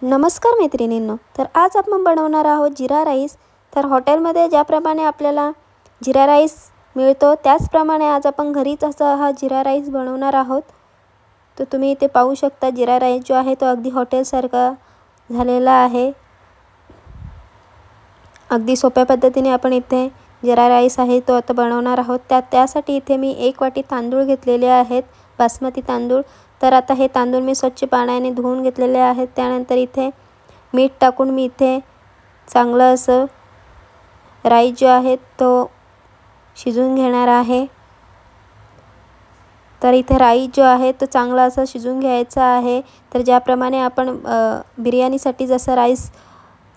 नमस्कार मैत्रिणींनो, तर आज आपण बनवणार आहोत जिरा राईस। तर हॉटेलमध्ये ज्याप्रमाणे आपल्याला जिरा राईस मिळतो त्याचप्रमाणे आज आपण घरीच असा हा जिरा राईस बनवणार आहोत। तर तुम्ही इथे पाहू शकता जिरा राईस जो आहे तो अगदी हॉटेलसारखा झालेला आहे। अगदी सोप्या पद्धतीने आपण इथे जिरा राईस आहे तो आता बनवणार आहोत। त्यासाठी इथे मी 1 वाटी तांदूळ घेतलेले आहेत, बासमती तांदूळ। तर आता हे तांदूळ मी स्वच्छ पाण्याने धुवून घेतलेले आहेत। त्यानंतर इथे मीठ टाकून मी इथे चांगलं असं राईस जो आहे तो शिजवून घेणार आहे। तर इथे राईस जो आहे तो चांगला असा शिजवून घ्यायचा आहे। तर ज्याप्रमाणे आपण बिर्याणीसाठी जसं राईस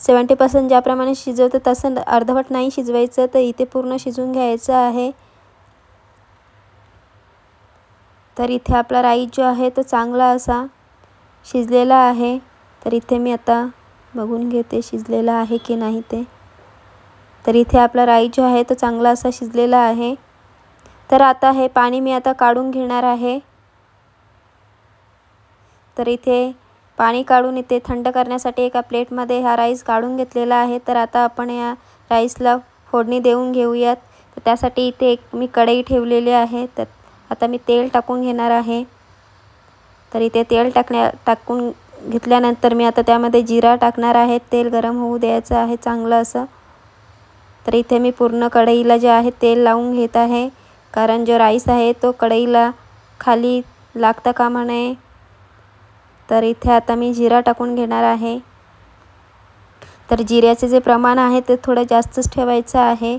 70% ज्याप्रमाणे शिजवतो तसं अर्धवट नाही शिजवायचं, तर इथे पूर्ण शिजवून घ्यायचं आहे। तर इथे आपला राईस जो आहे तो चांगला असा शिजलेला आहे। तर इथे मी आता बघून घेते शिजलेला आहे की नाही ते। तर इथे आपला राईस जो आहे तो चांगला असा शिजलेला आहे। तर आता हे पाणी मी आता काढून घेणार आहे। तर इथे पाणी काढून इथे थंड करण्यासाठी एका प्लेटमध्ये हा राईस काढून घेतलेला आहे। तर आता आपण या राईसला फोडणी देऊन घेऊयात। तर त्यासाठी इथे एक मी कढई ठेवलेली आहे। तर आता मी तेल टाकून घेणार आहे। तर इथे तेल टाकून घेतल्यानंतर मी आता त्यामध्ये जिरा टाकणार आहे। तेल गरम होऊ द्यायचं आहे चांगलं असं। तर इथे मी पूर्ण कढईला जे आहे तेल लावून घेत आहे, कारण जो राईस आहे तो कढईला खाली लागता कामा नये। तर इथे आता मी जिरा टाकून घेणार आहे। तर जिऱ्याचे जे प्रमाण आहे ते थोडं जास्तच ठेवायचं आहे।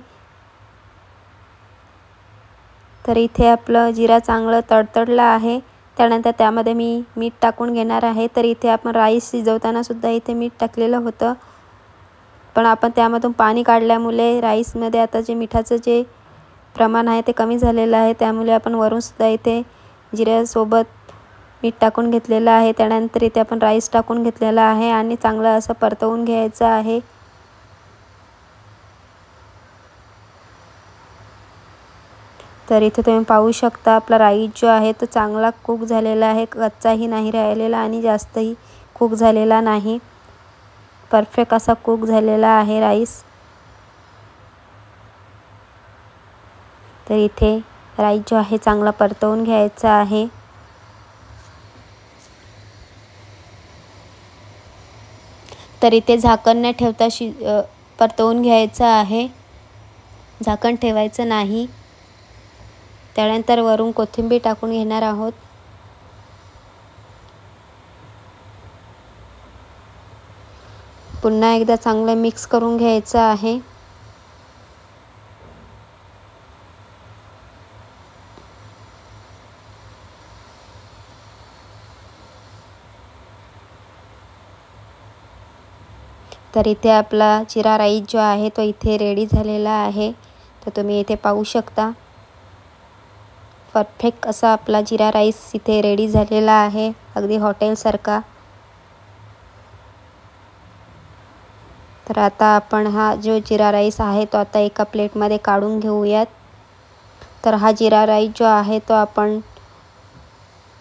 तर इथे आपलं जिरा चांगलं तडतडला आहे। त्यानंतर त्यामध्ये मी मीठ टाकून घेणार आहे। तर इथे आपण राईस शिजवताना सुद्धा इथे मीठ टाकलेलं होतं, पण आपण त्यामधून पाणी काढल्यामुळे राईसमध्ये आता जे मिठाचं जे प्रमाण आहे ते कमी झालेलं आहे। त्यामुळे आपण वरून सुद्धा इथे जिऱ्यासोबत मीठ टाकून घेतलेलं आहे। त्यानंतर इथे आपण राईस टाकून घेतलेला आहे आणि चांगलं असं परतवून घ्यायचं आहे। तर इथे तुम्ही पाहू शकता आपला राईस जो आहे तो चांगला कुक झालेला आहे, कच्चाही नाही राहिलेला आणि जास्तही कुक झालेला नाही, परफेक्ट असा कुक झालेला आहे राईस। तर इथे राईस जो आहे चांगला परतवून घ्यायचा आहे। तर इथे झाकण न ठेवता परतवून घ्यायचं आहे, झाकण ठेवायचं नाही। त्यानंतर वरून कोथिंबीर टाकून घेणार आहोत। पुन्हा एकदा चांगलं मिक्स करून घ्यायचं आहे। तर इथे आपला जिरा राईस जो आहे तो इथे रेडी झालेला आहे। तर तुम्ही इथे पाहू शकता परफेक्ट असा आपला जिरा राईस इथे रेडी झालेला आहे, अगदी हॉटेलसारखा। तर आता आपण हा जो जिरा राईस आहे तो आता एका प्लेटमध्ये काढून घेऊयात। तर हा जिरा राईस जो आहे तो आपण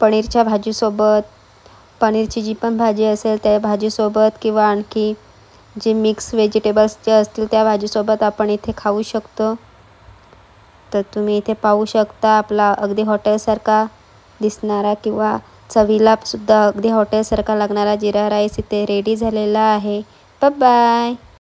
पनीरच्या भाजीसोबत, पनीरची जी पण भाजी असेल त्या भाजीसोबत किंवा आणखी जे मिक्स व्हेजिटेबल्स जे असतील त्या भाजीसोबत आपण इथे खाऊ शकतो। तर तुम्ही इथे पाहू शकता आपला अगदी हॉटेलसारखा दिसणारा किंवा चवीला सुद्धा अगदी हॉटेलसारखा लागणारा जिरा राईस इथे रेडी झालेला आहे। Bye bye.